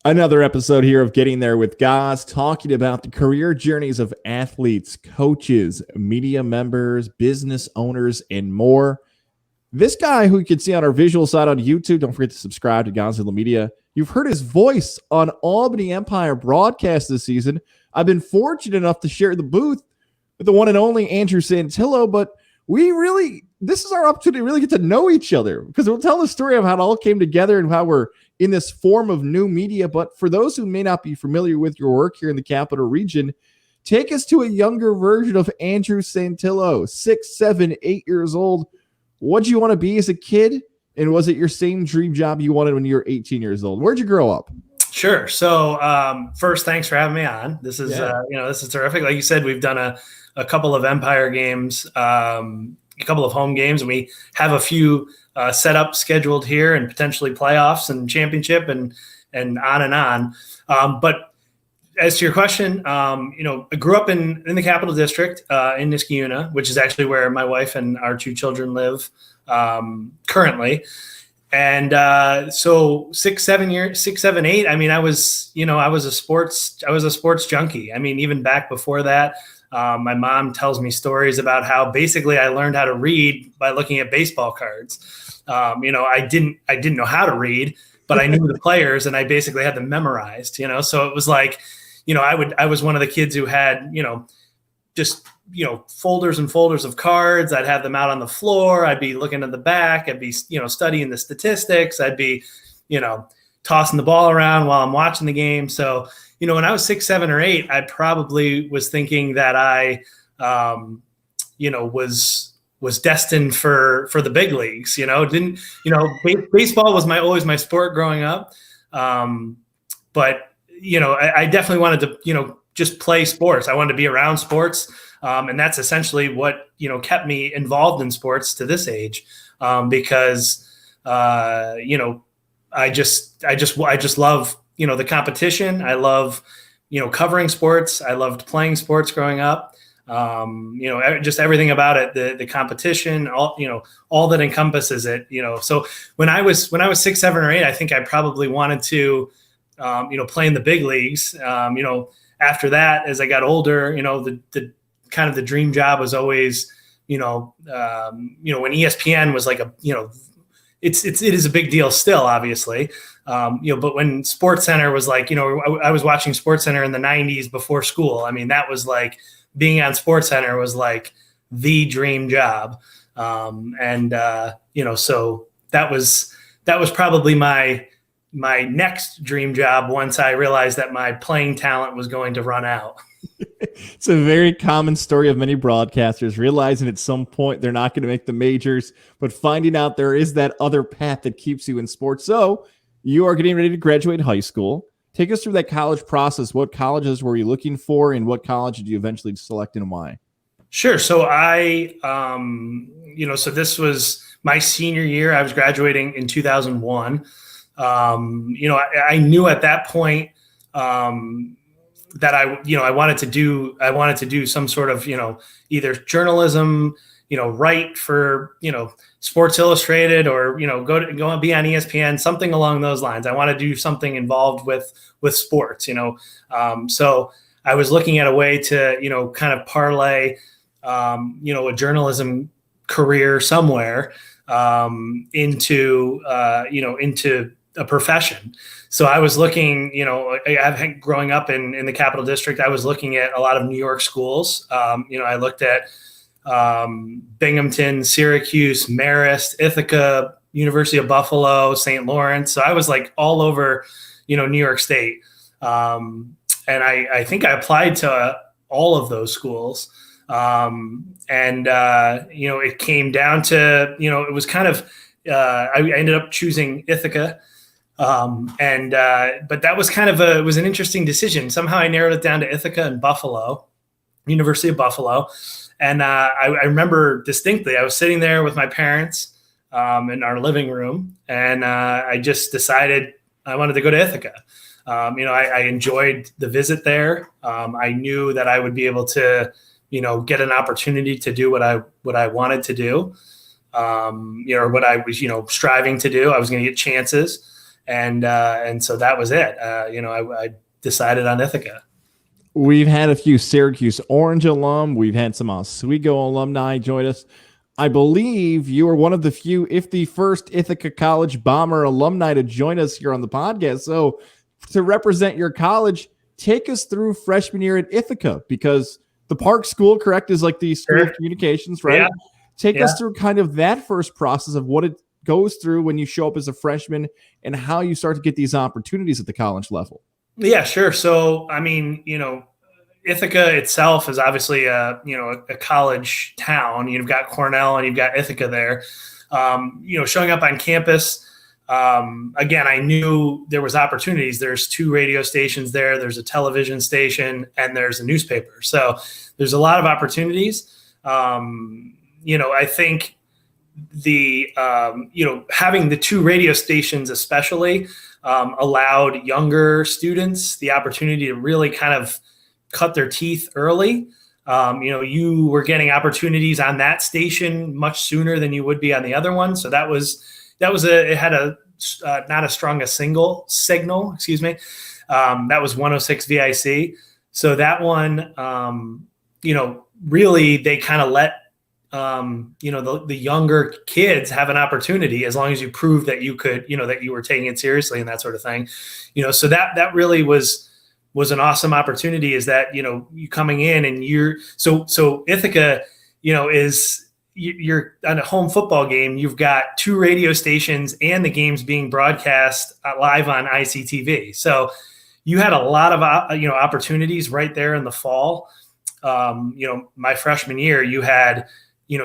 Another episode here of Getting There with Goz, talking about the career journeys of athletes, coaches, media members, business owners, and more. This guy who you can see on our visual side on YouTube, don't forget to subscribe to Godzilla Media. You've heard his voice on Albany Empire broadcast this season. I've been fortunate enough to share the booth with the one and only Andrew Santillo, but this is our opportunity to really get to know each other, because we'll tell the story of how it all came together and how we're in this form of new media. But for those who may not be familiar with your work here in the capital region, take us to a younger version of Andrew Santillo, 6, 7, 8 years old. What did you want to be as a kid? And was it your same dream job you wanted when you were 18 years old? Where'd you grow up? Sure. So first, thanks for having me on. This is, this is terrific. Like you said, we've done a couple of Empire games, a couple of home games, and we have a few set up scheduled here, and potentially playoffs and championship and on and on. But as to your question, I grew up in the Capital District in Niskayuna, which is actually where my wife and our 2 children live currently. And so 6, 7, 8. I mean, I was a sports junkie. I mean, even back before that, my mom tells me stories about how basically I learned how to read by looking at baseball cards. I didn't know how to read, but I knew the players, and I basically had them memorized. So it was like, I was one of the kids who had, just folders and folders of cards. I'd have them out on the floor. I'd be looking at the back. I'd be, studying the statistics. I'd be, tossing the ball around while I'm watching the game. So, when I was 6, 7, or 8, I probably was thinking that I, was destined for the big leagues. Baseball was always my sport growing up. But I definitely wanted to, just play sports. I wanted to be around sports. And that's essentially what, kept me involved in sports to this age. Because, I just love, the competition. I love, covering sports. I loved playing sports growing up. Just everything about it, the competition, all that encompasses it, So when I was 6, 7, or 8, I think I probably wanted to, play in the big leagues. After that, as I got older, the kind of the dream job was always, when ESPN was like it is a big deal still, obviously. But when SportsCenter was like, I was watching SportsCenter in the 90s before school. I mean, that was like, being on SportsCenter was like the dream job. So that was probably my next dream job once I realized that my playing talent was going to run out. It's a very common story of many broadcasters realizing at some point they're not going to make the majors, but finding out there is that other path that keeps you in sports. So you are getting ready to graduate high school. Take us through that college process. What colleges were you looking for, and what college did you eventually select, and why? Sure. So I, so this was my senior year. I was graduating in 2001. I knew at that point that I wanted to do some sort of, either journalism, write for, Sports Illustrated, or, go and be on ESPN, something along those lines. I want to do something involved with sports, so I was looking at a way to, kind of parlay, a journalism career somewhere, into a profession. So I was looking, growing up in the Capital District, I was looking at a lot of New York schools. I looked at Binghamton, Syracuse, Marist, Ithaca, University of Buffalo, St. Lawrence. So I was like all over, New York State. And I think I applied to all of those schools. It came down to, it was kind of, I ended up choosing Ithaca. But that was kind of it was an interesting decision. Somehow I narrowed it down to Ithaca and Buffalo, University of Buffalo. And I remember distinctly, I was sitting there with my parents in our living room, and I just decided I wanted to go to Ithaca. I enjoyed the visit there. I knew that I would be able to, get an opportunity to do what I wanted to do, or what I was, striving to do. I was going to get chances. And so that was it. I decided on Ithaca. We've had a few Syracuse Orange alum. We've had some Oswego alumni join us. I believe you are one of the few, if the first, Ithaca College Bomber alumni to join us here on the podcast. So to represent your college, take us through freshman year at Ithaca, because the Park School, correct, is like the School of Communications, right? Yeah. Take us through kind of that first process of what it goes through when you show up as a freshman and how you start to get these opportunities at the college level. Yeah, sure. So, I mean, Ithaca itself is obviously a college town. You've got Cornell and you've got Ithaca there. Showing up on campus, again, I knew there was opportunities. There's 2 radio stations there. There's a television station and there's a newspaper. So there's a lot of opportunities. I think having the 2 radio stations especially allowed younger students the opportunity to really kind of cut their teeth early. You were getting opportunities on that station much sooner than you would be on the other one. So it had not as strong a signal, excuse me. That was 106 VIC. So that one, really they kind of let, the younger kids have an opportunity as long as you prove that you could, that you were taking it seriously and that sort of thing. So that really was an awesome opportunity, is that, you coming in and so Ithaca, you're on a home football game, you've got 2 radio stations and the game's being broadcast live on ICTV. So you had a lot of, opportunities right there in the fall. My freshman year, you had,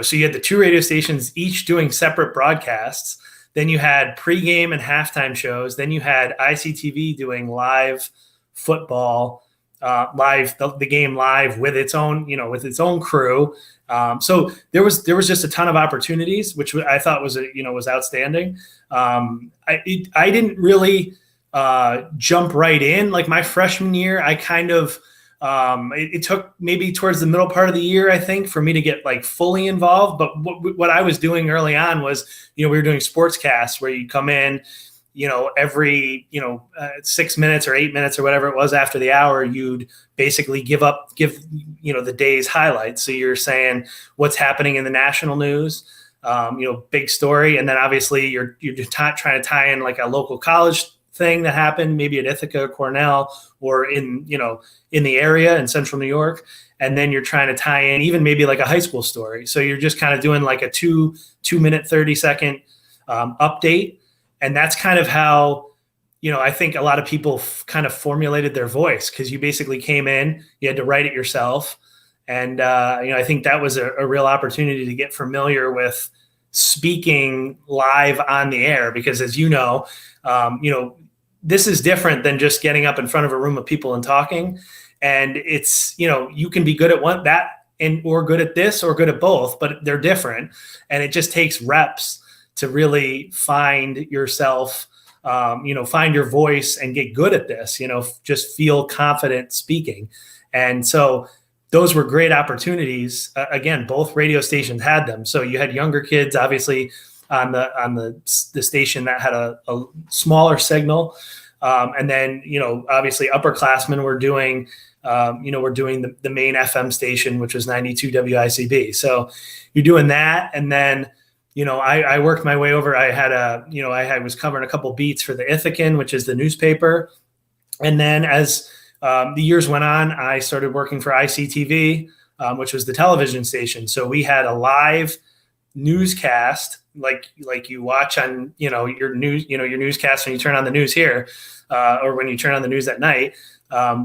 so you had the 2 radio stations, each doing separate broadcasts. Then you had pregame and halftime shows. Then you had ICTV doing live football, the game live with its own crew. So there was just a ton of opportunities, which I thought was outstanding. I didn't really jump right in. Like my freshman year, I kind of it took maybe towards the middle part of the year, I think, for me to get like fully involved. But what I was doing early on was, we were doing sportscasts where you come in, every 6 minutes or 8 minutes or whatever it was after the hour, you'd basically give the day's highlights. So you're saying what's happening in the national news, big story, and then obviously you're trying to tie in like a local college thing that happened maybe at Ithaca, Cornell, or in the area in central New York. And then you're trying to tie in even maybe like a high school story. So you're just kind of doing like a 2 minute, 30-second update. And that's kind of how, I think a lot of people kind of formulated their voice, because you basically came in, you had to write it yourself. And, I think that was a real opportunity to get familiar with speaking live on the air, because as this is different than just getting up in front of a room of people and talking. And it's, you can be good at or good at this or good at both, but they're different. And it just takes reps to really find yourself, find your voice and get good at this, just feel confident speaking. And so those were great opportunities. Again, both radio stations had them. So you had younger kids, obviously, on the station that had a smaller signal. And then, obviously upperclassmen were doing, the main FM station, which was 92 WICB. So you're doing that. And then, I worked my way over. I was covering a couple beats for the Ithacan, which is the newspaper. And then as the years went on, I started working for ICTV, which was the television station. So we had a live newscast, like you watch on, your news, your newscast when you turn on the news here, or when you turn on the news at night.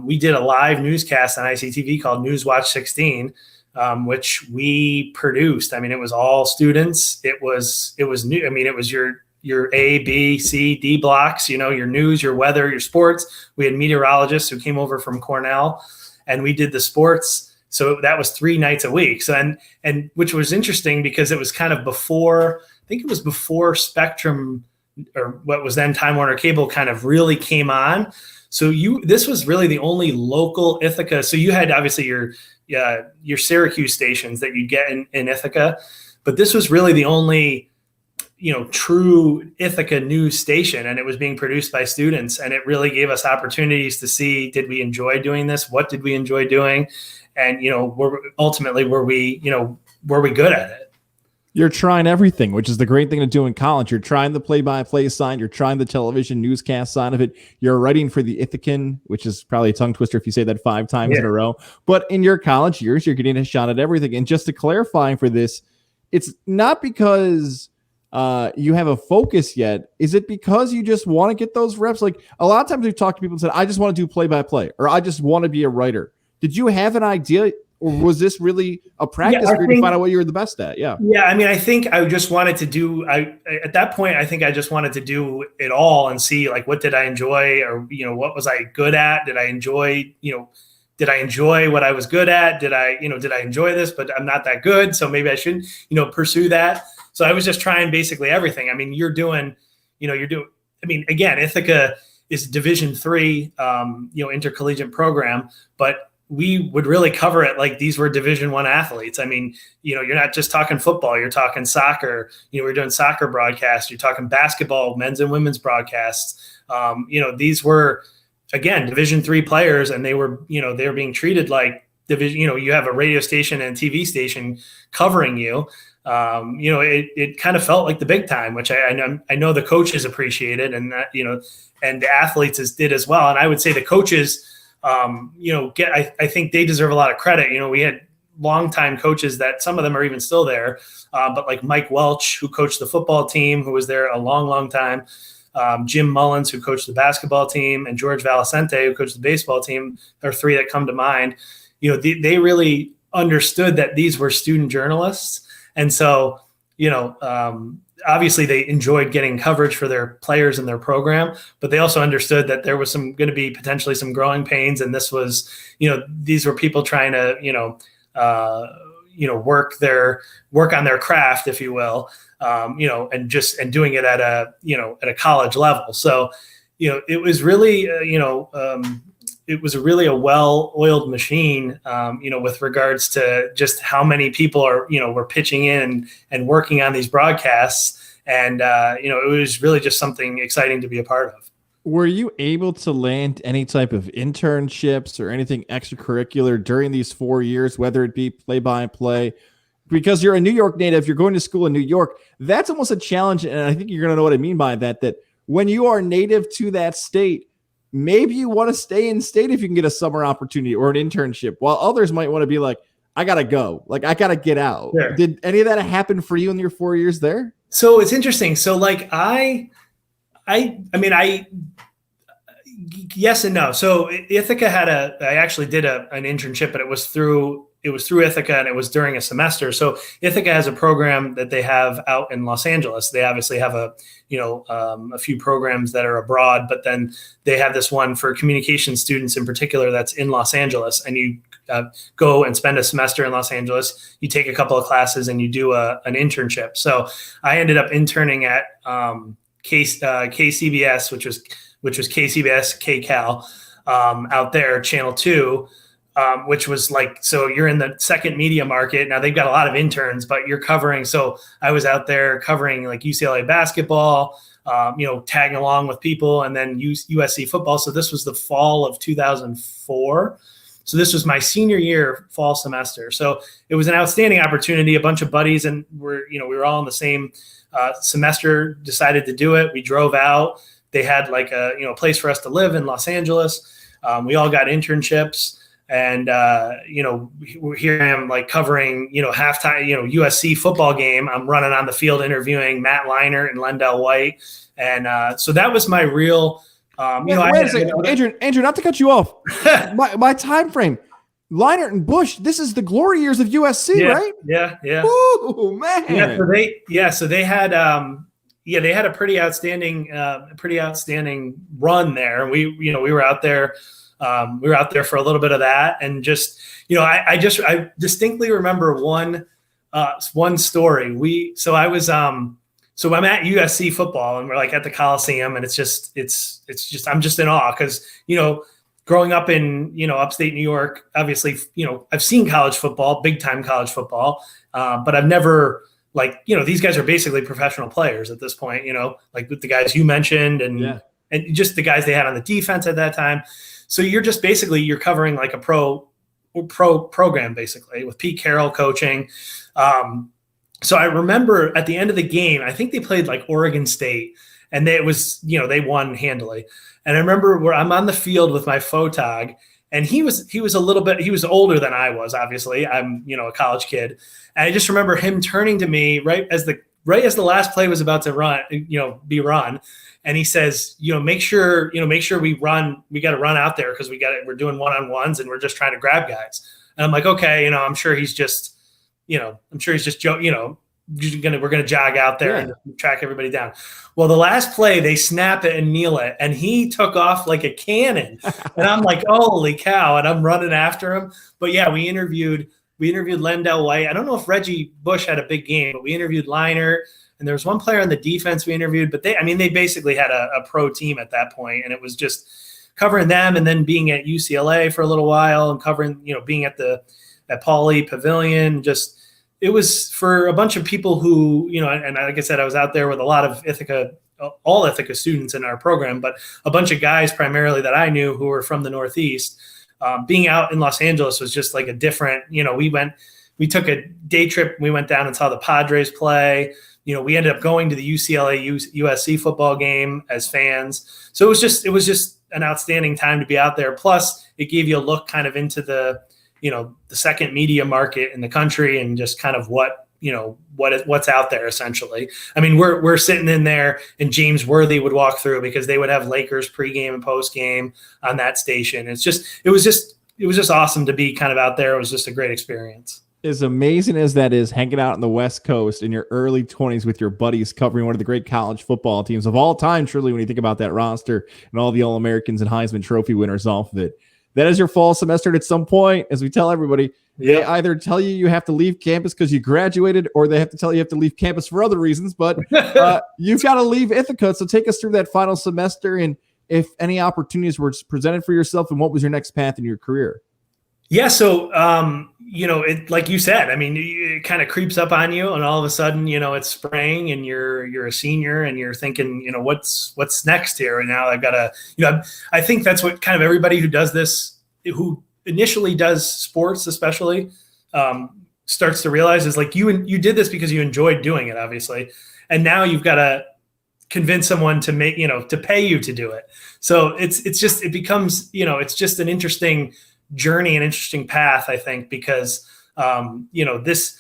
We did a live newscast on ICTV called News Watch 16, which we produced. I mean, it was all students. It was new. I mean, it was your A, B, C, D blocks, your news, your weather, your sports. We had meteorologists who came over from Cornell, and we did the sports. So that was 3 nights a week. So, and which was interesting because it was kind of before, I think it was before Spectrum, or what was then Time Warner Cable, kind of really came on. So this was really the only local Ithaca. So you had obviously your Syracuse stations that you'd get in Ithaca, but this was really the only true Ithaca news station, and it was being produced by students, and it really gave us opportunities to see, did we enjoy doing this? What did we enjoy doing? And, were we good at it? You're trying everything, which is the great thing to do in college. You're trying the play-by-play side. You're trying the television newscast side of it. You're writing for the Ithacan, which is probably a tongue twister if you say that 5 times in a row. But in your college years, you're getting a shot at everything. And just to clarify for this, it's not because you have a focus yet. Is it because you just want to get those reps? Like a lot of times we've talked to people and said, I just want to do play-by-play, or I just want to be a writer. Did you have an idea? Or was this really a practice for you to find out what you were the best at? Yeah. I mean, I think I just wanted to do, at that point, I think I just wanted to do it all and see, like, what did I enjoy, or, what was I good at? Did I enjoy what I was good at? Did I enjoy this, but I'm not that good. So maybe I shouldn't, pursue that. So I was just trying basically everything. I mean, again, Ithaca is Division III, intercollegiate program, but we would really cover it like these were Division I athletes. I mean, you're not just talking football, you're talking soccer, we're doing soccer broadcasts, you're talking basketball, men's and women's broadcasts. These were, again, Division III players, and they were being treated like division, you have a radio station and TV station covering you. It kind of felt like the big time, which I know the coaches appreciated, and that, and the athletes did as well. And I would say the coaches, I think they deserve a lot of credit. We had longtime coaches that some of them are even still there, but like Mike Welch, who coached the football team, who was there a long, long time. Jim Mullins, who coached the basketball team, and George Valicente, who coached the baseball team, are 3 that come to mind. They really understood that these were student journalists. And so, obviously they enjoyed getting coverage for their players and their program, but they also understood that there was going to be potentially some growing pains. And this was, these were people trying to, work on their craft, if you will, and doing it at a college level. So, it was really, it was really a well-oiled machine, with regards to just how many people were pitching in and working on these broadcasts. And, it was really just something exciting to be a part of. Were you able to land any type of internships or anything extracurricular during these 4 years, whether it be play-by-play? Because you're a New York native, you're going to school in New York. That's almost a challenge. And I think you're going to know what I mean by that, that when you are native to that state, maybe you want to stay in state if you can get a summer opportunity or an internship, while others might want to be like, I got to go. Like, I got to get out. Sure. Did any of that happen for you in your 4 years there? So it's interesting. So like yes and no. So Ithaca I actually did an internship, but it was through Ithaca, and it was during a semester. So Ithaca has a program that they have out in Los Angeles. They obviously have a few programs that are abroad, but then they have this one for communication students in particular that's in Los Angeles. And you go and spend a semester in Los Angeles. You take a couple of classes and you do an internship. So I ended up interning at KCBS, which was KCBS, KCal, out there, Channel 2. Which was like, so you're in the second media market. Now they've got a lot of interns, but you're covering. So I was out there covering like UCLA basketball, tagging along with people, and then USC football. So this was the fall of 2004. So this was my senior year fall semester. So it was an outstanding opportunity. A bunch of buddies, and we were all in the same semester, decided to do it. We drove out. They had like a place for us to live in Los Angeles. We all got internships. And, here I am like covering, halftime, USC football game. I'm running on the field interviewing Matt Leinart and Lendell White. And so that was my real, Andrew, not to cut you off. my time frame, Leinart and Bush, this is the glory years of USC, right? Yeah. Oh man. So they had a pretty outstanding run there. We were out there. We were out there for a little bit of that, and just, I distinctly remember one story. So I'm at USC football, and we're like at the Coliseum, and it's just I'm just in awe because, growing up in, upstate New York, obviously, I've seen college football, big time college football, but I've never like, these guys are basically professional players at this point, like with the guys you mentioned and just the guys they had on the defense at that time. So you're just basically, you're covering like a pro program basically with Pete Carroll coaching. So I remember at the end of the game, I think they played like Oregon State, and they won handily. And I remember where I'm on the field with my photog, and he was he was older than I was, obviously. I'm, a college kid. And I just remember him turning to me right as the last play was about to be run. And he says, make sure we run. We got to run out there because we're doing one-on-ones and we're just trying to grab guys. And I'm like, okay, I'm sure he's just, we're going to jog out there and track everybody down. Well, the last play, they snap it and kneel it, and he took off like a cannon. And I'm like, holy cow. And I'm running after him. But yeah, we interviewed Lendell White. I don't know if Reggie Bush had a big game, but we interviewed Leinert, and there was one player on the defense we interviewed, but they basically had a pro team at that point, and it was just covering them, and then being at UCLA for a little while and covering, being at Pauley Pavilion. Just, it was for a bunch of people who, and like I said, I was out there with a lot of all Ithaca students in our program, but a bunch of guys primarily that I knew who were from the Northeast. Being out in Los Angeles was just like a different, we took a day trip. We went down and saw the Padres play. We ended up going to the UCLA USC football game as fans. So it was just an outstanding time to be out there. Plus it gave you a look kind of into the second media market in the country and just kind of what's out there essentially. I mean, we're sitting in there, and James Worthy would walk through because they would have Lakers pregame and postgame on that station. It was just awesome to be kind of out there. It was just a great experience. As amazing as that is, hanging out on the West Coast in your early 20s with your buddies, covering one of the great college football teams of all time, truly, when you think about that roster and all the All-Americans and Heisman Trophy winners off of it. That is your fall semester. And at some point, as we tell everybody, they either tell you have to leave campus because you graduated, or they have to tell you have to leave campus for other reasons. But you've got to leave Ithaca. So take us through that final semester, and if any opportunities were presented for yourself, and what was your next path in your career? Yeah. So, it, like you said, I mean, it kind of creeps up on you, and all of a sudden, it's spring and you're a senior and you're thinking, what's next here? And now I've got to, I think that's what kind of everybody who does this, who initially does sports, especially, starts to realize is like, you did this because you enjoyed doing it, obviously. And now you've got to convince someone to make, to pay you to do it. So it becomes, it's just an interesting journey, an interesting path, I think, because this,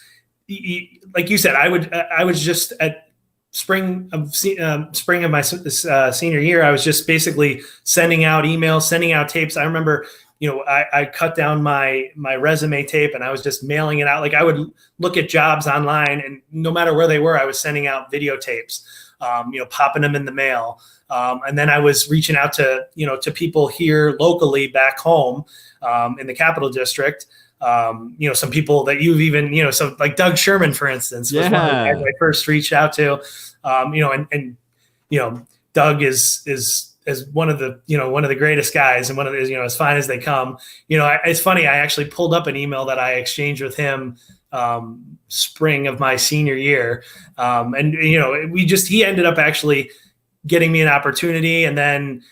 like you said, I was just at spring of my senior year. I was just basically sending out emails, sending out tapes. I remember, I cut down my resume tape and I was just mailing it out. Like I would look at jobs online, and no matter where they were, I was sending out videotapes, popping them in the mail. And then I was reaching out to people here locally back home in the Capital District. Some people that you've even, so like Doug Sherman, for instance, was one of the guys I first reached out to. Doug is one of the greatest guys, and one of the, as fine as they come. It's funny, I actually pulled up an email that I exchanged with him spring of my senior year. He ended up actually getting me an opportunity. And then,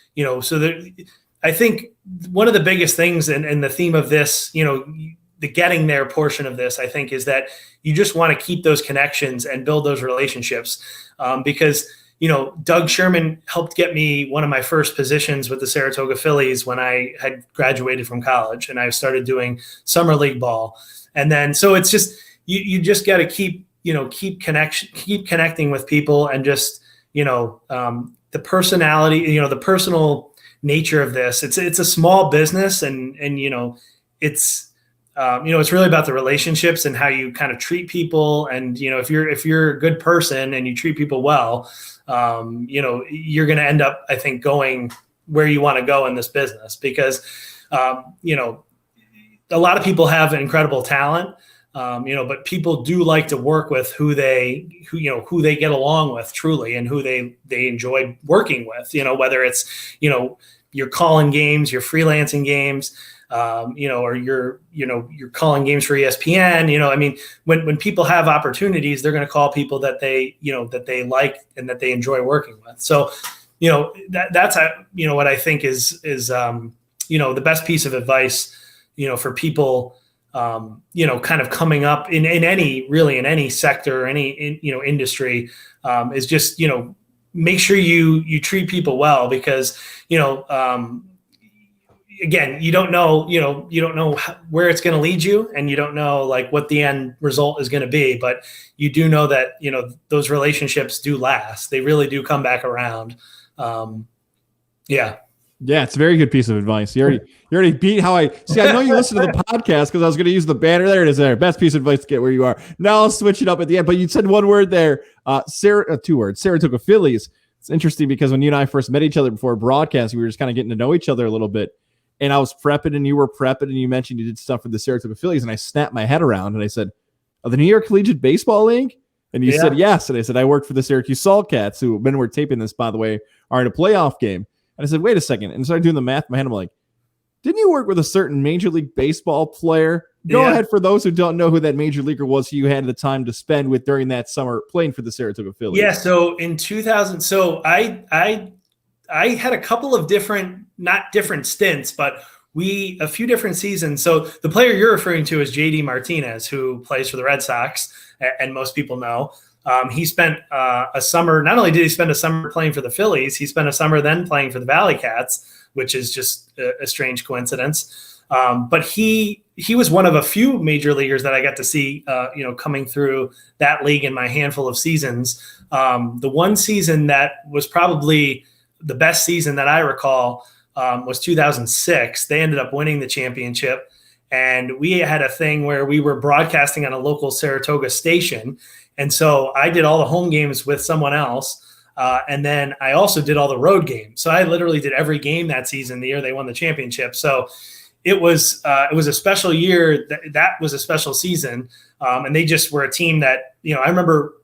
I think one of the biggest things and the theme of this, the getting there portion of this, I think, is that you just want to keep those connections and build those relationships. Because, Doug Sherman helped get me one of my first positions with the Saratoga Phillies when I had graduated from college, and I started doing summer league ball. And then, so it's just, you just got to keep connecting with people, and just, the personality, the personal nature of this. It's a small business, and it's really about the relationships and how you kind of treat people. And, if you're a good person and you treat people well, you're going to end up, I think, going where you want to go in this business, because, a lot of people have incredible talent. But people do like to work with who they get along with truly, and who they enjoy working with, whether it's, you're calling games, you're freelancing games, or you're calling games for ESPN. I mean, when people have opportunities, they're going to call people that they like and that they enjoy working with. So, that's what I think is the best piece of advice, for people, kind of coming up in any sector, or any industry, is just, make sure you treat people well, because, again, you don't know where it's going to lead you, and you don't know like what the end result is going to be, but you do know that, those relationships do last. They really do come back around. Yeah, it's a very good piece of advice. You already beat how I see. I know you listen to the podcast because I was going to use the banner. There it is. There, best piece of advice to get where you are. Now I'll switch it up at the end. But you said one word there. Two words. Saratoga Phillies. It's interesting because when you and I first met each other before broadcasting, we were just kind of getting to know each other a little bit. And I was prepping, and you were prepping, and you mentioned you did stuff for the Saratoga Phillies, and I snapped my head around and I said, "Oh, the New York Collegiate Baseball League?" And you said yes, and I said I worked for the Syracuse Saltcats, who, when we're taping this, by the way, are in a playoff game. And I said, wait a second. And I started doing the math in my head. I'm like, didn't you work with a certain Major League Baseball player? Go ahead, for those who don't know who that major leaguer was who you had the time to spend with during that summer playing for the Saratoga Phillies. Yeah, so in 2000, I had a couple of not different stints, but a few different seasons. So the player you're referring to is JD Martinez, who plays for the Red Sox, and most people know. He spent a summer. Not only did he spend a summer playing for the Phillies, he spent a summer then playing for the Valley Cats, which is just a strange coincidence. But he was one of a few major leaguers that I got to see, coming through that league in my handful of seasons. The one season that was probably the best season that I recall was 2006. They ended up winning the championship, and we had a thing where we were broadcasting on a local Saratoga station. And so I did all the home games with someone else. And then I also did all the road games. So I literally did every game that season, the year they won the championship. So it was a special year. That was a special season. And they just were a team that, I remember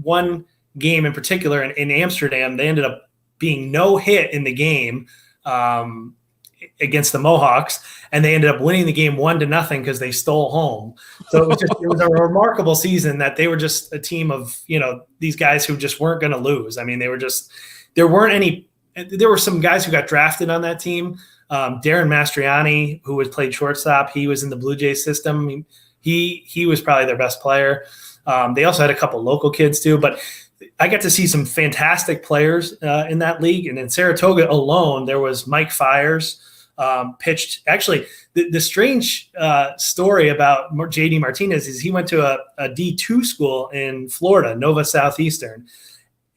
one game in particular in Amsterdam, they ended up being no hit in the game against the Mohawks, and they ended up winning the game 1-0 because they stole home. So it was a remarkable season that they were just a team of, these guys who just weren't going to lose. I mean, there were some guys who got drafted on that team. Darren Mastriani, who was played shortstop, he was in the Blue Jays system. He was probably their best player. They also had a couple local kids too, but I got to see some fantastic players in that league. And in Saratoga alone, there was Mike Fiers, pitched. Actually, the strange story about JD Martinez is he went to a D2 school in Florida, Nova Southeastern.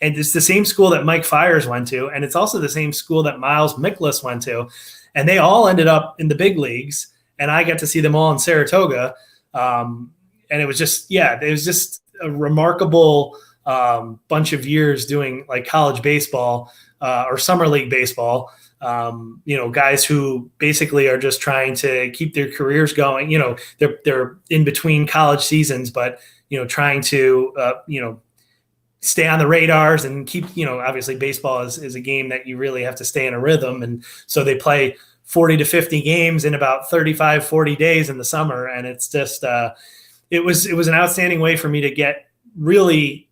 And it's the same school that Mike Fiers went to. And it's also the same school that Miles Mikolas went to. And they all ended up in the big leagues. And I got to see them all in Saratoga. And it was just a remarkable bunch of years doing like college baseball or summer league baseball. Guys who basically are just trying to keep their careers going. They're in between college seasons, but trying to stay on the radars and keep. Obviously, baseball is a game that you really have to stay in a rhythm, and so they play 40 to 50 games in about 35, 40 days in the summer, and it's just it was an outstanding way for me to get really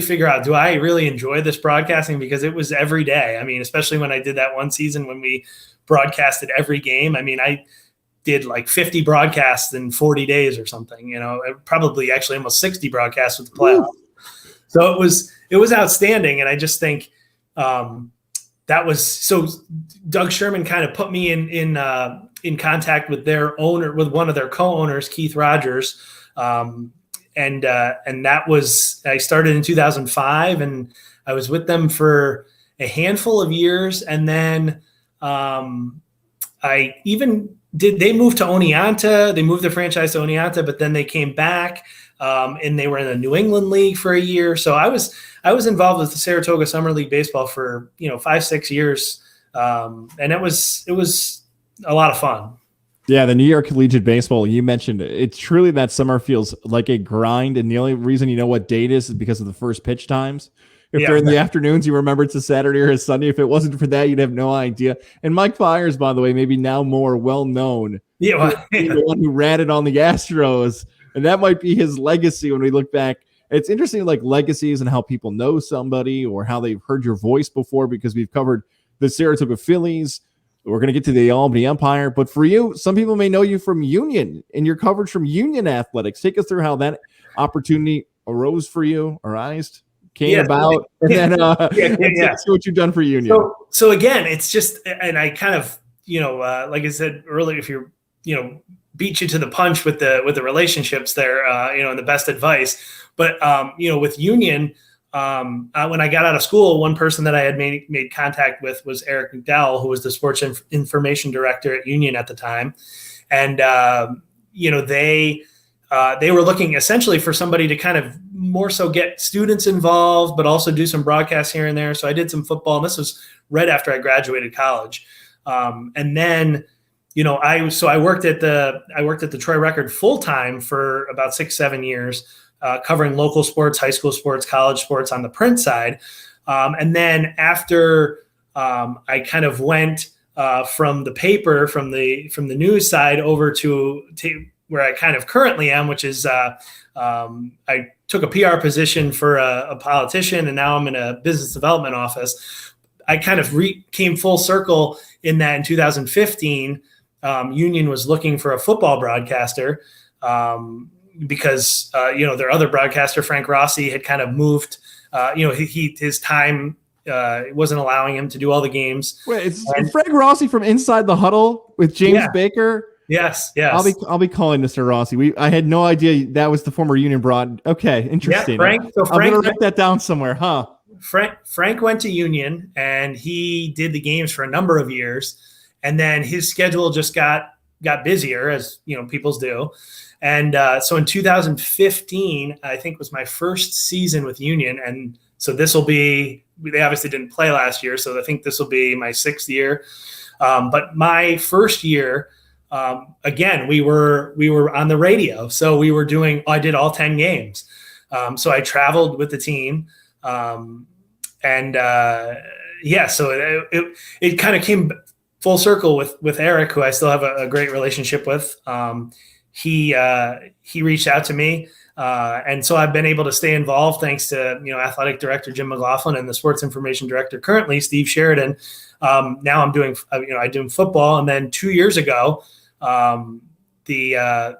figure out, do I really enjoy this broadcasting? Because it was every day. I mean, especially when I did that one season when we broadcasted every game. I mean, I did like 50 broadcasts in 40 days or something, probably actually almost 60 broadcasts with the playoffs. So it was outstanding. And I just think that was, so Doug Sherman kind of put me in contact with their owner, with one of their co-owners, Keith Rogers. And that was, I started in 2005 and I was with them for a handful of years. And then they moved to Oneonta. They moved the franchise to Oneonta, but then they came back and they were in the New England League for a year. So I was involved with the Saratoga Summer League Baseball for, 5-6 years. And it was a lot of fun. Yeah, the New York Collegiate Baseball, you mentioned it. It's truly that summer feels like a grind. And the only reason you know what date is because of the first pitch times. If they're in the afternoons, you remember it's a Saturday or a Sunday. If it wasn't for that, you'd have no idea. And Mike Fiers, by the way, maybe now more well-known. The one who ratted on the Astros. And that might be his legacy when we look back. It's interesting, like legacies and how people know somebody or how they've heard your voice before, because we've covered the Saratoga Phillies. We're going to get to the Albany Empire. But for you, some people may know you from Union and your coverage from Union Athletics. Take us through how that opportunity arose for you, came about, and then see what you've done for Union. So again, it's just, and I kind of, like I said earlier, if you're, beat you to the punch with the relationships there, and the best advice. But, with Union, when I got out of school, one person that I had made contact with was Eric McDowell, who was the sports information director at Union at the time. And, they were looking essentially for somebody to kind of more so get students involved, but also do some broadcasts here and there. So I did some football, and this was right after I graduated college. And then, I worked at the Troy Record full time for about 6-7 years, covering local sports, high school sports, college sports on the print side. And then after I kind of went from the paper, from the news side over to where I kind of currently am, which is I took a PR position for a politician, and now I'm in a business development office. I kind of came full circle in that in 2015, Union was looking for a football broadcaster because, their other broadcaster, Frank Rossi, had kind of moved. His time wasn't allowing him to do all the games. Wait, Frank Rossi from Inside the Huddle with James Baker? Yes. I'll be calling Mr. Rossi. I had no idea that was the former Union broad. Okay, interesting. Yeah, I'm gonna write that down somewhere, huh? Frank went to Union, and he did the games for a number of years, and then his schedule just got busier, as people's do. And so in 2015, I think was my first season with Union, and so they obviously didn't play last year, so I think this will be my 6th year. But my first year. Again, we were on the radio, so I did all 10 games. So I traveled with the team. So it kind of came full circle with Eric, who I still have a great relationship with. He reached out to me. And so I've been able to stay involved thanks to, athletic director Jim McLaughlin and the sports information director currently, Steve Sheridan. Now I'm doing, I do football. And then 2 years ago, the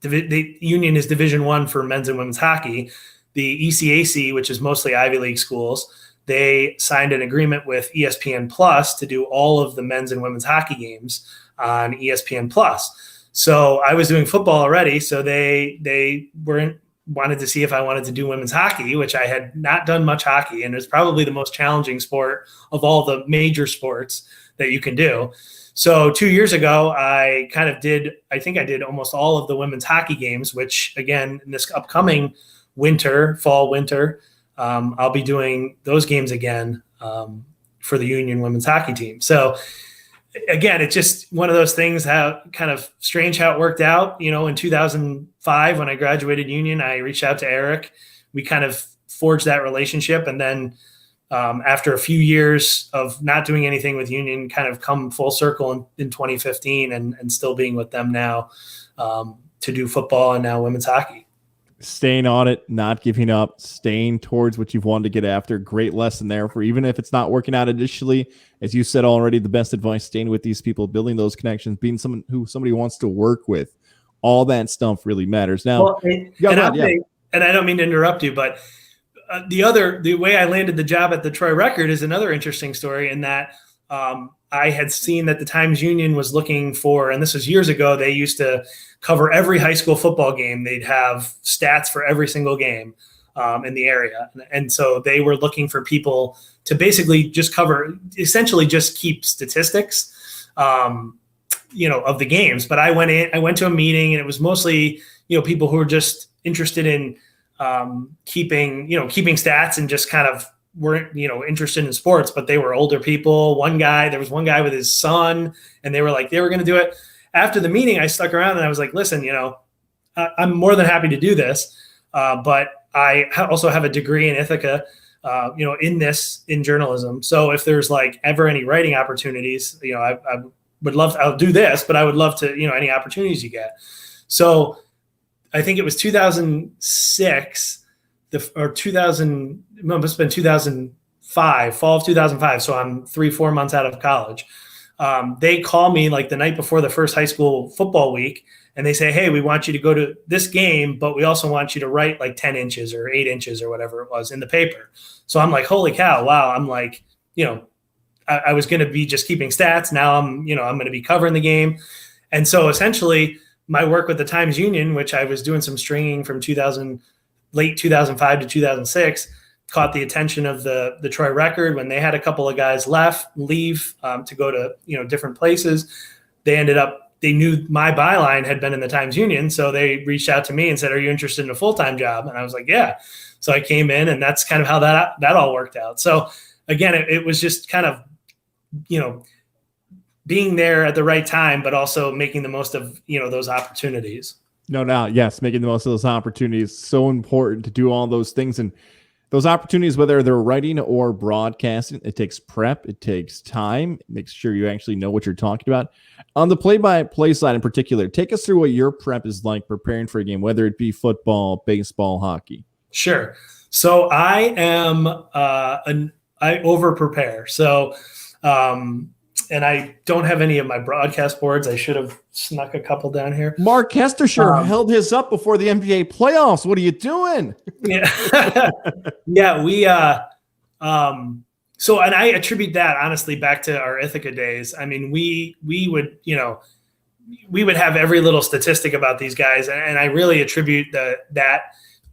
Union is Division I for men's and women's hockey. The ECAC, which is mostly Ivy League schools, they signed an agreement with ESPN Plus to do all of the men's and women's hockey games on ESPN Plus. So I was doing football already. So they wanted to see if I wanted to do women's hockey, which I had not done much hockey. And it's probably the most challenging sport of all the major sports that you can do. So 2 years ago, I think I did almost all of the women's hockey games, which again, in this upcoming fall winter, I'll be doing those games again for the Union women's hockey team. So again, it's just one of those things, how kind of strange how it worked out. In 2005, when I graduated Union, I reached out to Eric. We kind of forged that relationship. And then after a few years of not doing anything with Union, kind of come full circle in 2015 and still being with them now to do football and now women's hockey. Staying on it, not giving up, staying towards what you've wanted to get after. Great lesson there for even if it's not working out initially. As you said already, the best advice, staying with these people, building those connections, being someone who somebody wants to work with. All that stuff really matters. Now, and I don't mean to interrupt you, but the way I landed the job at the Troy Record is another interesting story in that I had seen that the Times Union was looking for, and this was years ago, they used to cover every high school football game. They'd have stats for every single game in the area. And so they were looking for people to basically essentially just keep statistics, of the games. But I went to a meeting, and it was mostly, people who were just interested in keeping stats and just kind of weren't, interested in sports, but they were older people. There was one guy with his son, and they were going to do it. After the meeting, I stuck around and I was like, listen, I'm more than happy to do this. But I also have a degree in Ithaca in journalism. So if there's like ever any writing opportunities, I would love, I'll do this, but I would love to, any opportunities you get. So I think it was 2006, or 2000, it must have been 2005, fall of 2005. So I'm 3-4 months out of college. They call me like the night before the first high school football week, and they say, hey, we want you to go to this game, but we also want you to write like 10 inches or 8 inches or whatever it was in the paper. So I'm like, holy cow, wow. I'm like, I was going to be just keeping stats. Now I'm going to be covering the game. And so essentially my work with the Times-Union, which I was doing some stringing from late 2005 to 2006, caught the attention of the Troy Record when they had a couple of guys leave to go to, different places. They knew my byline had been in the Times-Union. So they reached out to me and said, are you interested in a full-time job? And I was like, yeah. So I came in, and that's kind of how that all worked out. So again, it was just kind of, being there at the right time, but also making the most of, those opportunities. No doubt. Yes. Making the most of those opportunities. So important to do all those things. And those opportunities, whether they're writing or broadcasting, it takes prep, it takes time, it makes sure you actually know what you're talking about. On the play-by-play side in particular, take us through what your prep is like preparing for a game, whether it be football, baseball, hockey. Sure. So I am, I over-prepare. So, and I don't have any of my broadcast boards. I should have snuck a couple down here. Mark Kestershire held his up before the NBA playoffs. What are you doing? Yeah. Yeah. We, so, and I attribute that honestly back to our Ithaca days. I mean, we would, we would have every little statistic about these guys. And I really attribute that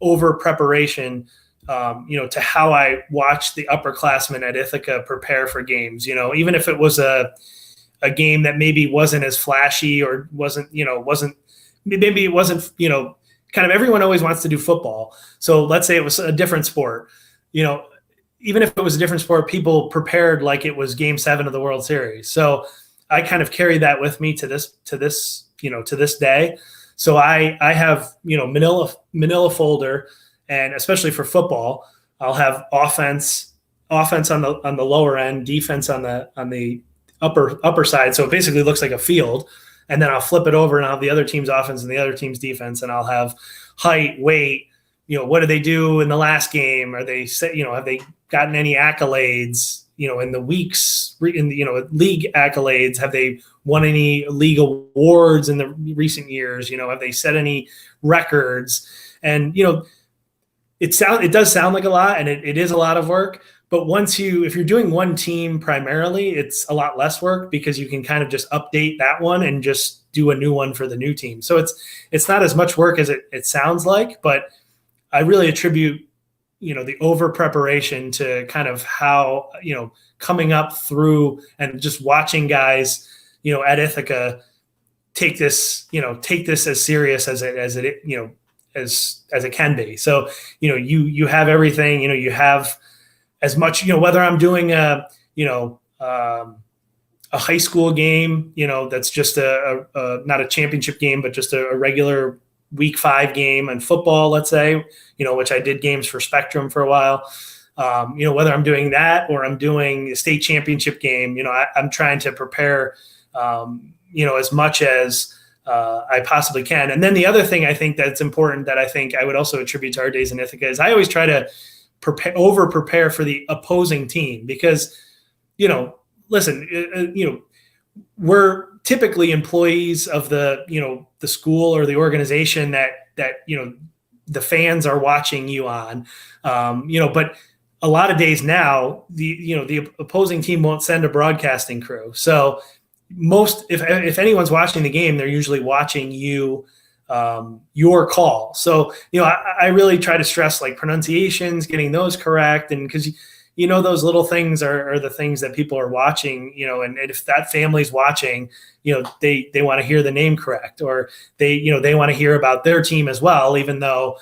over preparation, to how I watched the upperclassmen at Ithaca prepare for games. Even if it was a game that maybe wasn't as flashy or wasn't, maybe it wasn't, kind of everyone always wants to do football. So let's say it was a different sport, even if it was a different sport, people prepared like it was Game 7 of the World Series. So I kind of carry that with me to this day. So I have, manila folder. And especially for football, I'll have offense on the lower end, defense on the upper side. So it basically looks like a field. And then I'll flip it over and I'll have the other team's offense and the other team's defense. And I'll have height, weight, what did they do in the last game? Are they, have they gotten any accolades, in the weeks, league accolades? Have they won any league awards in the recent years? Have they set any records? And, it does sound like a lot, and it is a lot of work. But if you're doing one team primarily, it's a lot less work because you can kind of just update that one and just do a new one for the new team. So it's not as much work as it sounds like, but I really attribute, the over preparation to kind of how, coming up through and just watching guys, at Ithaca take this as serious as it as it can be. So, you have everything, you have as much, whether I'm doing a high school game, that's just not a championship game, but just a regular week 5 game, and football, let's say, which I did games for Spectrum for a while. Whether I'm doing that or I'm doing a state championship game, I'm trying to prepare, as much as I possibly can. And then the other thing I think that's important that I think I would also attribute to our days in Ithaca is I always try to over prepare for the opposing team because, listen, we're typically employees of the school or the organization that the fans are watching you on, but a lot of days now, the opposing team won't send a broadcasting crew. So if anyone's watching the game, they're usually watching you, your call. So, I really try to stress like pronunciations, getting those correct. And because, those little things are the things that people are watching, and if that family's watching, they want to hear the name correct, or they want to hear about their team as well, even though,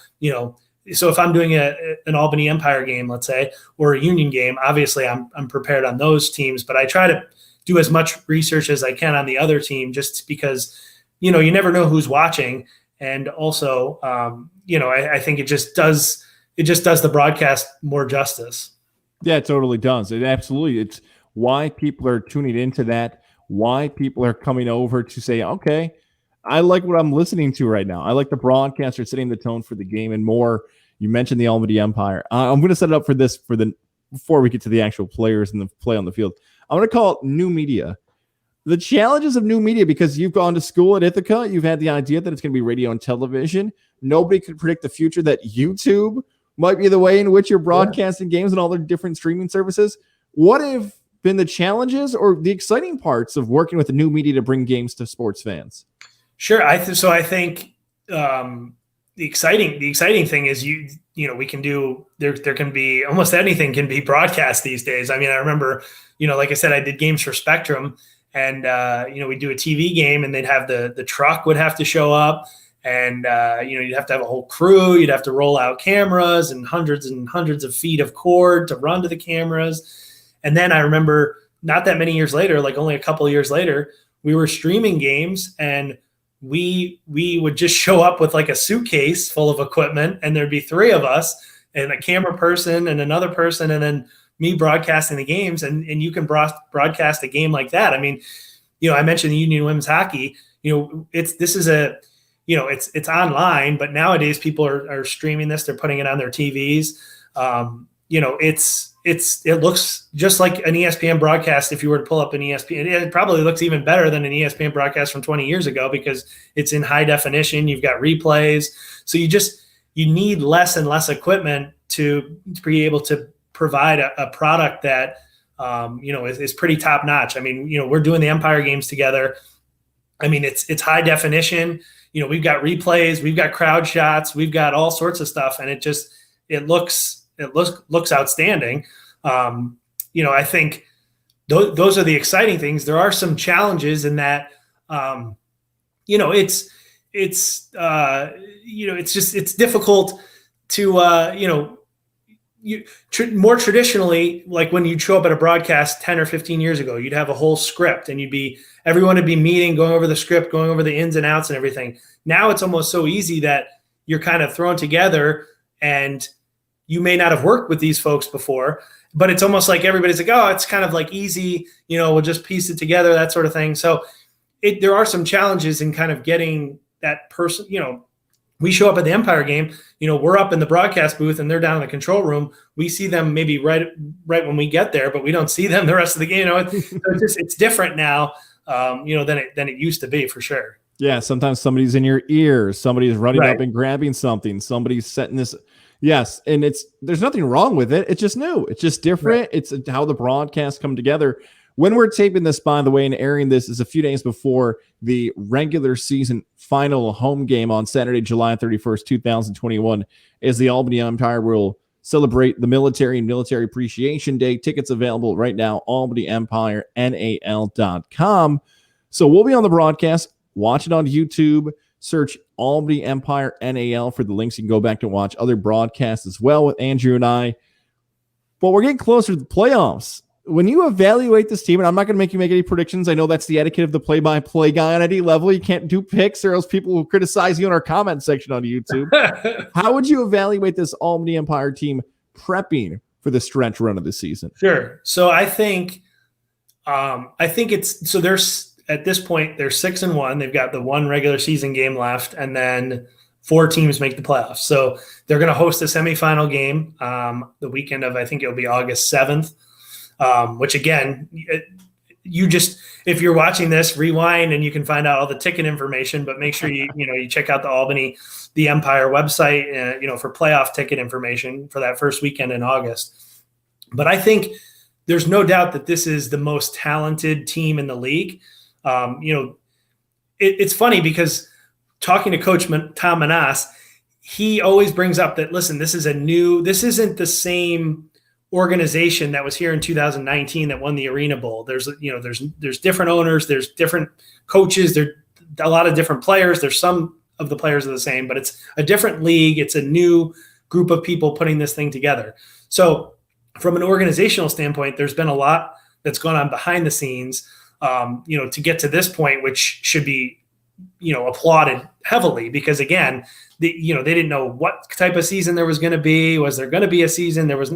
so if I'm doing an Albany Empire game, let's say, or a Union game, obviously I'm prepared on those teams, but I try to do as much research as I can on the other team, just because, you never know who's watching. And also, I think it just does the broadcast more justice. Yeah, it totally does. It absolutely. It's why people are tuning into that. Why people are coming over to say, okay, I like what I'm listening to right now. I like the broadcaster setting the tone for the game and more. You mentioned the Albany Empire. I'm going to set it up for this before we get to the actual players and the play on the field. I'm going to call it new media. The challenges of new media, because you've gone to school at Ithaca, you've had the idea that it's going to be radio and television. Nobody could predict the future that YouTube might be the way in which you're broadcasting games and all the different streaming services. What have been the challenges or the exciting parts of working with the new media to bring games to sports fans? Sure. I think the exciting thing is we can do there can be almost anything can be broadcast these days. I mean, I remember, like I said, I did games for Spectrum, and we do a TV game, and they'd have the truck would have to show up, and you'd have to have a whole crew, you'd have to roll out cameras and hundreds of feet of cord to run to the cameras. And then I remember not that many years later, like only a couple of years later, we were streaming games, and we would just show up with like a suitcase full of equipment, and there'd be three of us and a camera person and another person, and then me broadcasting the games. And you can broadcast a game like that. I mean, I mentioned the Union Women's Hockey, it's online, but nowadays people are streaming this. They're putting it on their TVs. It looks just like an ESPN broadcast. If you were to pull up an ESPN, it probably looks even better than an ESPN broadcast from 20 years ago, because it's in high definition. You've got replays. So you need less and less equipment to be able to provide a product that, is pretty top notch. I mean, we're doing the Empire games together. I mean, it's high definition. We've got replays, we've got crowd shots, we've got all sorts of stuff. And it looks outstanding. I think those are the exciting things. There are some challenges in that, it's difficult to, more traditionally, like when you'd show up at a broadcast 10 or 15 years ago, you'd have a whole script, and everyone would be meeting, going over the script, going over the ins and outs and everything. Now it's almost so easy that you're kind of thrown together, and you may not have worked with these folks before, but it's almost like everybody's like, oh, it's kind of like easy, we'll just piece it together, that sort of thing. So there are some challenges in kind of getting that person, we show up at the Empire game, we're up in the broadcast booth and they're down in the control room. We see them maybe right when we get there, but we don't see them the rest of the game. It's different now, than it used to be, for sure. Yeah. Sometimes somebody's in your ear, somebody's running up and grabbing something, somebody's setting this. Yes. And there's nothing wrong with it. It's just new. It's just different. Right. It's how the broadcasts come together. When we're taping this, by the way, and airing this is a few days before the regular season final home game on Saturday, July 31st, 2021, as the Albany Empire will celebrate the Military and Military Appreciation Day. Tickets available right now, albanyempire.nal.com. So we'll be on the broadcast. Watch it on YouTube. Search Albany Empire NAL for the links. You can go back and watch other broadcasts as well with Andrew and I. But we're getting closer to the playoffs. When you evaluate this team, and I'm not going to make you make any predictions. I know that's the etiquette of the play-by-play guy on any level. You can't do picks, or else people will criticize you in our comment section on YouTube. How would you evaluate this Albany Empire team prepping for the stretch run of the season? Sure. So I think it's, so there's, at this point, they're 6-1. They've got the one regular season game left, and then 4 teams make the playoffs. So they're going to host a semifinal game the weekend of, I think it'll be August 7th. Which again, if you're watching this, rewind and you can find out all the ticket information, but make sure you check out the Empire website, for playoff ticket information for that first weekend in August. But I think there's no doubt that this is the most talented team in the league. It's funny because talking to Coach Tom Manas, he always brings up that, listen, this isn't the same organization that was here in 2019 that won the Arena Bowl. There's different owners, there's different coaches, there's a lot of different players. There's some of the players are the same, but it's a different league. It's a new group of people putting this thing together. So from an organizational standpoint, there's been a lot that's gone on behind the scenes, to get to this point, which should be, applauded heavily because again, they didn't know what type of season there was going to be. Was there going to be a season? There was,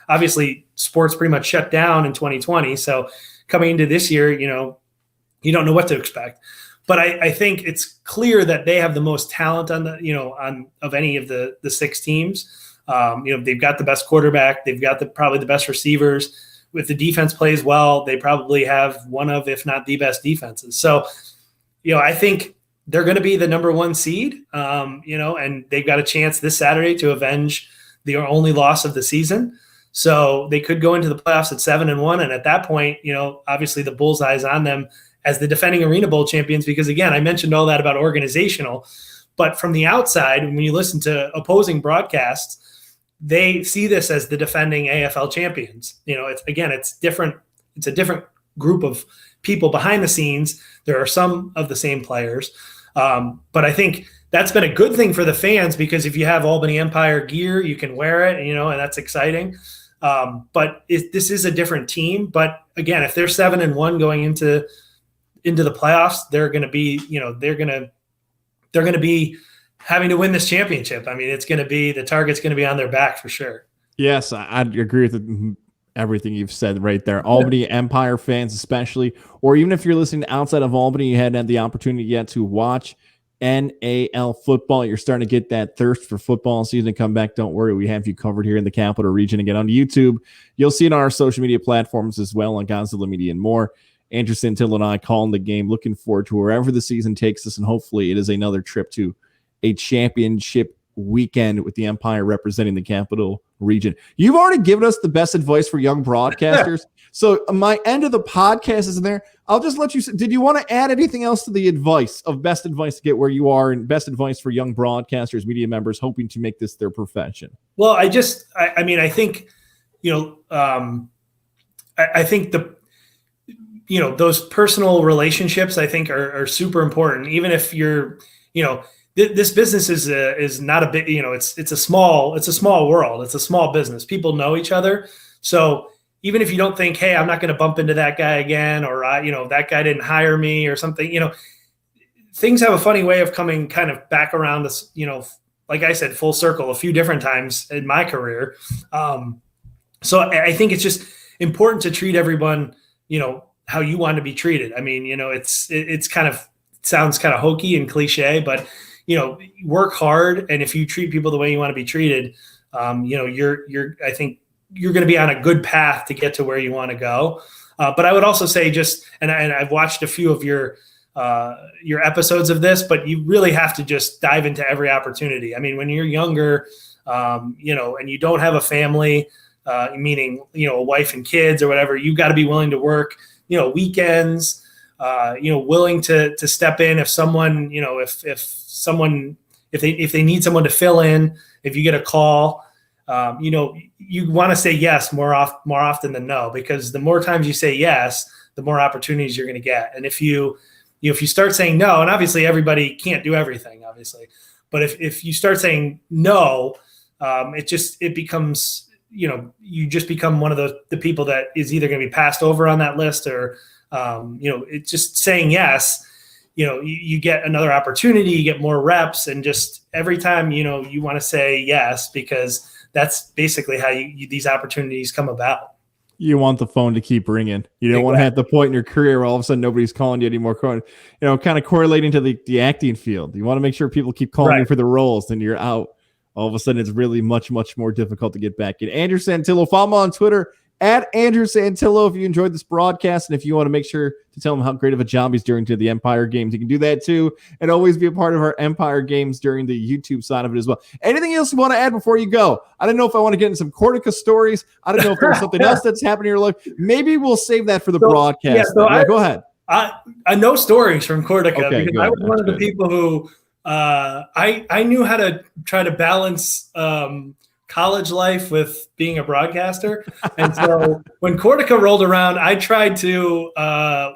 obviously sports pretty much shut down in 2020. So coming into this year, you don't know what to expect. But I think it's clear that they have the most talent on the, of any of the 6 teams. They've got the best quarterback. They've got probably the best receivers. If the defense plays well, they probably have one of, if not the best defenses. So, I think they're going to be the number 1 seed, and they've got a chance this Saturday to avenge the only loss of the season. So they could go into the playoffs at 7-1. And at that point, obviously the bullseye's on them as the defending Arena Bowl champions, because again, I mentioned all that about organizational, but from the outside, when you listen to opposing broadcasts, they see this as the defending AFL champions. It's different. It's a different group of people behind the scenes. There are some of the same players. But I think that's been a good thing for the fans because if you have Albany Empire gear, you can wear it, and that's exciting. But this is a different team. But again, if they're 7-1 going into the playoffs, they're going to be, they're going to be having to win this championship. I mean, the target's going to be on their back for sure. Yes, I'd agree with everything you've said right there. Albany Empire fans especially, or even if you're listening outside of Albany, you hadn't had the opportunity yet to watch NAL football. You're starting to get that thirst for football season to come back. Don't worry, we have you covered here in the Capital Region. Again, on YouTube, you'll see it on our social media platforms as well, on Godzilla Media and more. Andrew Santillo and I calling the game, looking forward to wherever the season takes us, and hopefully it is another trip to a championship weekend with the Empire representing the Capital Region. You've already given us the best advice for young broadcasters. So my end of the podcast is in there. I'll just let you say, did you want to add anything else to the advice of best advice to get where you are and best advice for young broadcasters, media members hoping to make this their profession? Well, I think, I think those personal relationships I think are super important. Even if you're, this business is not a big, it's a small world. It's a small business. People know each other. So even if you don't think, hey, I'm not going to bump into that guy again, or that guy didn't hire me or something, things have a funny way of coming kind of back around this, like I said, full circle a few different times in my career. So I think it's just important to treat everyone, how you want to be treated. I mean, it's kind of sounds kind of hokey and cliche, but work hard. And if you treat people the way you want to be treated, I think you're going to be on a good path to get to where you want to go. But I would also say and I've watched a few of your episodes of this, but you really have to just dive into every opportunity. I mean, when you're younger, and you don't have a family, meaning, a wife and kids or whatever, you've got to be willing to work, weekends, willing to step in if someone, if they need someone to fill in, if you get a call, you want to say yes more often than no, because the more times you say yes, the more opportunities you're going to get. And if you start saying no, and obviously everybody can't do everything, obviously, but if you start saying no, it becomes, you just become one of the people that is either going to be passed over on that list or, it's just saying yes, you get another opportunity, you get more reps, and just every time, you want to say yes, because that's basally how these opportunities come about. You want the phone to keep ringing. You don't want to have the point in your career where all of a sudden nobody's calling you anymore. Kind of correlating to the acting field. You want to make sure people keep calling you for the roles, then you're out. All of a sudden, it's really much, much more difficult to get back in. Andrew Santillo, follow him on Twitter at Andrew Santillo if you enjoyed this broadcast. And if you want to make sure to tell him how great of a job he's doing to the Empire games, you can do that too. And always be a part of our Empire games during the YouTube side of it as well. Anything else you want to add before you go? I don't know if I want to get into some Cortica stories. I don't know if there's something else that's happening in your life. Maybe we'll save that for the broadcast. Go ahead. I know stories from Cortica because good. I was one of the people who I knew how to try to balance college life with being a broadcaster. And so when Cortica rolled around, I tried to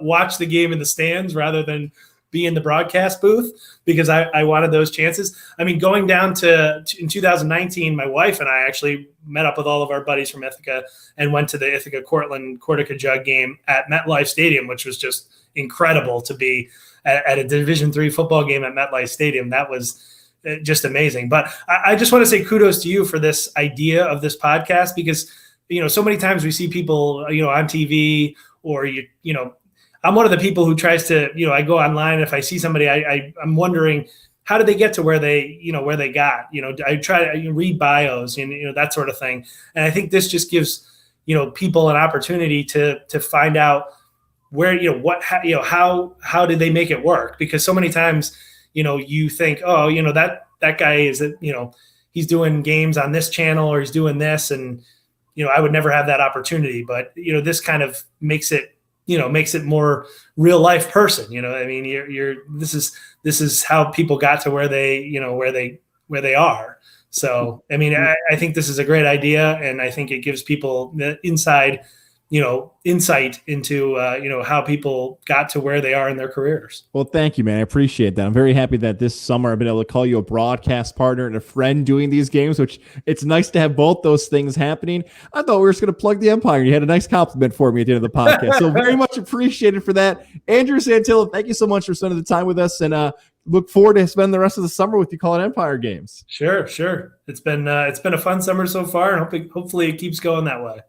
watch the game in the stands rather than be in the broadcast booth because I wanted those chances. I mean, going down in 2019, my wife and I actually met up with all of our buddies from Ithaca and went to the Ithaca Cortland Cortica Jug game at MetLife Stadium, which was just incredible to be at a Division III football game at MetLife Stadium. That was just amazing. But I just want to say kudos to you for this idea of this podcast, because, so many times we see people, on TV, or, I'm one of the people who tries to, I go online. If I see somebody, I'm wondering, how did they get to where they got, I try to read bios and, that sort of thing. And I think this just gives, people an opportunity to find out where, how did they make it work? Because so many times, you think, oh, that guy is, he's doing games on this channel, or he's doing this, and, I would never have that opportunity. But, this kind of makes it more real life person. I mean, this is how people got to where they are. So, I mean, I think this is a great idea, and I think it gives people the insight into, how people got to where they are in their careers. Well, thank you, man. I appreciate that. I'm very happy that this summer I've been able to call you a broadcast partner and a friend doing these games, which it's nice to have both those things happening. I thought we were just going to plug the Empire. You had a nice compliment for me at the end of the podcast. So very much appreciated for that. Andrew Santillo, thank you so much for spending the time with us, and look forward to spending the rest of the summer with you calling Empire games. Sure. It's been a fun summer so far, and hopefully it keeps going that way.